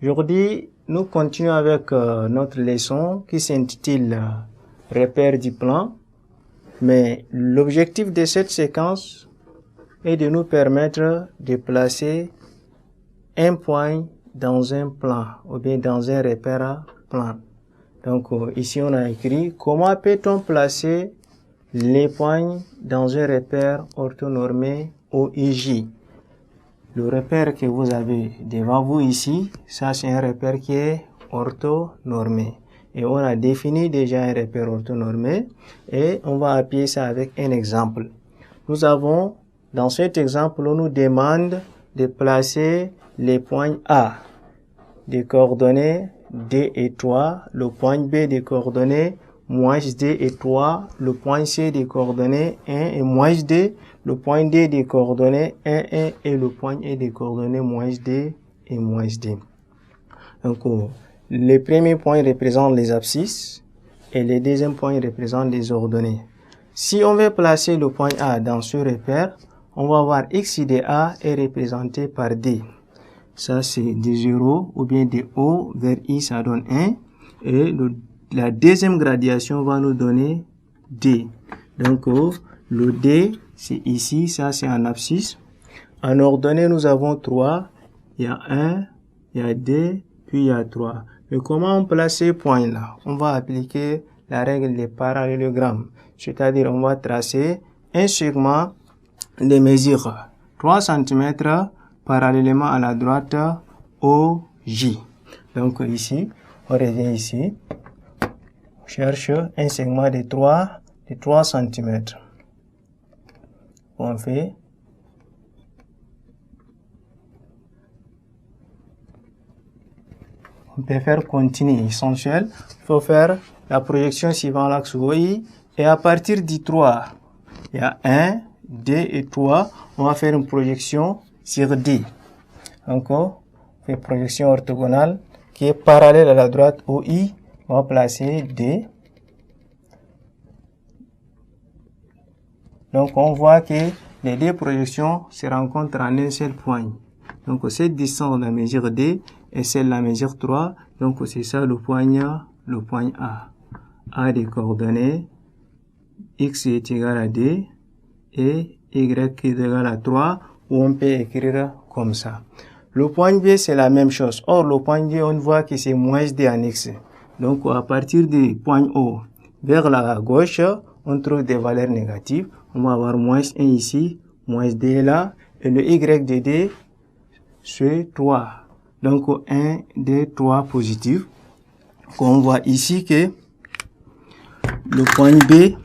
Aujourd'hui, nous continuons avec notre leçon qui s'intitule Repère du plan. Mais l'objectif de cette séquence est de nous permettre de placer un point dans un plan ou bien dans un repère plan. Donc ici on a écrit comment peut-on placer les points dans un repère orthonormé OIJ. Le repère que vous avez devant vous ici, ça c'est un repère qui est orthonormé. Et on a défini déjà un repère orthonormé et on va appuyer ça avec un exemple. Nous avons, dans cet exemple, on nous demande de placer les points A des coordonnées D et 3, le point B des coordonnées moins D et 3, le point C des coordonnées 1 et moins D, le point D des coordonnées 1, 1 et le point E des coordonnées moins D et moins D. Donc, les premiers points représentent les abscisses et les deuxièmes points représentent les ordonnées. Si on veut placer le point A dans ce repère, on va voir X de A est représenté par D. Ça, c'est de 0 ou bien de O vers I, ça donne 1. Et la deuxième gradation va nous donner D. Donc, le D, c'est ici, ça c'est en abscisse. En ordonnée, nous avons 3. Il y a 1, il y a 2, puis il y a 3. Mais comment on place ces points-là? On va appliquer la règle des parallélogrammes. C'est-à-dire, on va tracer un segment de mesure 3 cm parallèlement à la droite OJ. Donc ici, on revient ici. On cherche un segment de 3 cm. On fait. On peut faire continu essentiel. Il faut faire la projection suivant l'axe OI. Et à partir du 3, il y a 1, 2 et 3. On va faire une projection sur D. Encore, on fait projection orthogonale qui est parallèle à la droite OI. On va placer D. Donc, on voit que les deux projections se rencontrent en un seul point. Donc, cette distance de la mesure D et celle de la mesure 3. Donc, c'est ça le point A. A des coordonnées. X est égal à D et Y est égal à 3, où on peut écrire comme ça. Le point B, c'est la même chose. Or, le point B, on voit que c'est moins D en X. Donc, à partir du point O vers la gauche, on trouve des valeurs négatives. On va avoir moins 1 ici, moins D là, et le Y de D, c'est 3. Donc, 1, 2, 3 positif. On voit ici que le point B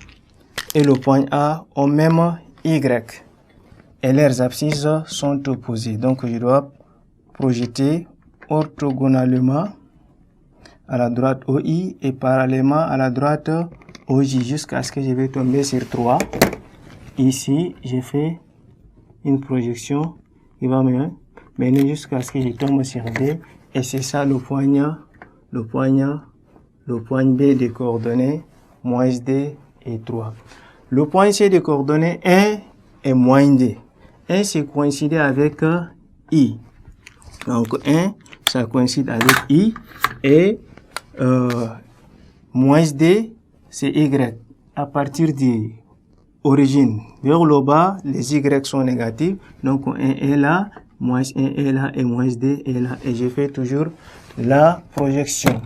et le point A ont même Y. Et leurs abscisses sont opposées. Donc, je dois projeter orthogonalement à la droite OI et parallèlement à la droite OJ jusqu'à ce que je vais tomber sur 3. Ici, j'ai fait une projection qui va me mener jusqu'à ce que je tombe sur D. Et c'est ça le point B des coordonnées moins D et 3. Le point C des coordonnées 1 et moins D. 1, c'est coïncider avec I. Donc, 1, ça coïncide avec I. Et moins D, c'est Y. À partir de l'origine vers le bas, les Y sont négatifs. Donc, 1 est là, moins 1 est là et moins D est là. Et je fais toujours la projection.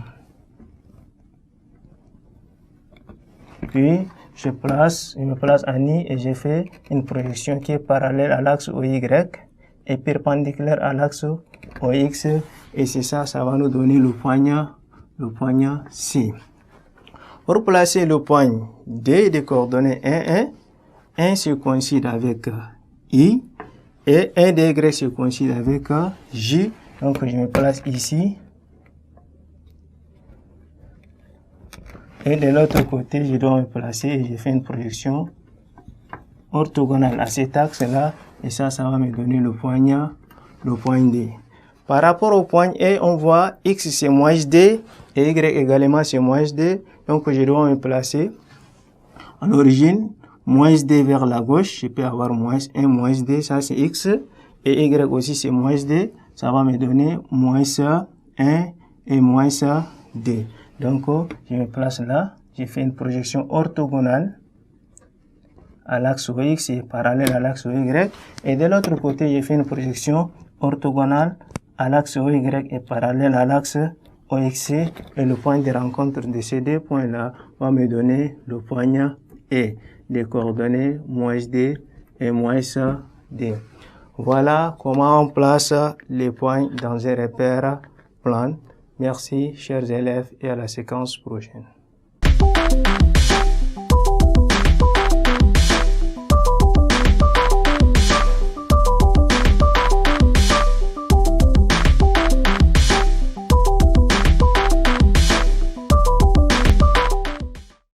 Puis, je me place en I et je fais une projection qui est parallèle à l'axe OY et perpendiculaire à l'axe OX. Et c'est ça, ça va nous donner le point C. Pour placer le point D des coordonnées 1, 1, 1 se coïncide avec I et 1 de Y se coïncide avec J. Donc, je me place ici. Et de l'autre côté, je dois me placer et je fais une projection orthogonale à cet axe-là. Et ça va me donner le point D. Par rapport au point E, on voit X c'est moins D et Y également c'est moins D. Donc, je dois me placer en origine, moins D vers la gauche. Je peux avoir moins 1, moins D, ça c'est X. Et Y aussi c'est moins D. Ça va me donner moins 1 et moins D. Donc, je me place là. J'ai fait une projection orthogonale à l'axe OX et parallèle à l'axe OY. Et de l'autre côté, j'ai fait une projection orthogonale à l'axe OY et parallèle à l'axe OXC. Et le point de rencontre de ces deux points-là va me donner le point E. Les coordonnées moins D et moins D. Voilà comment on place les points dans un repère plan. Merci, chers élèves, et à la séquence prochaine.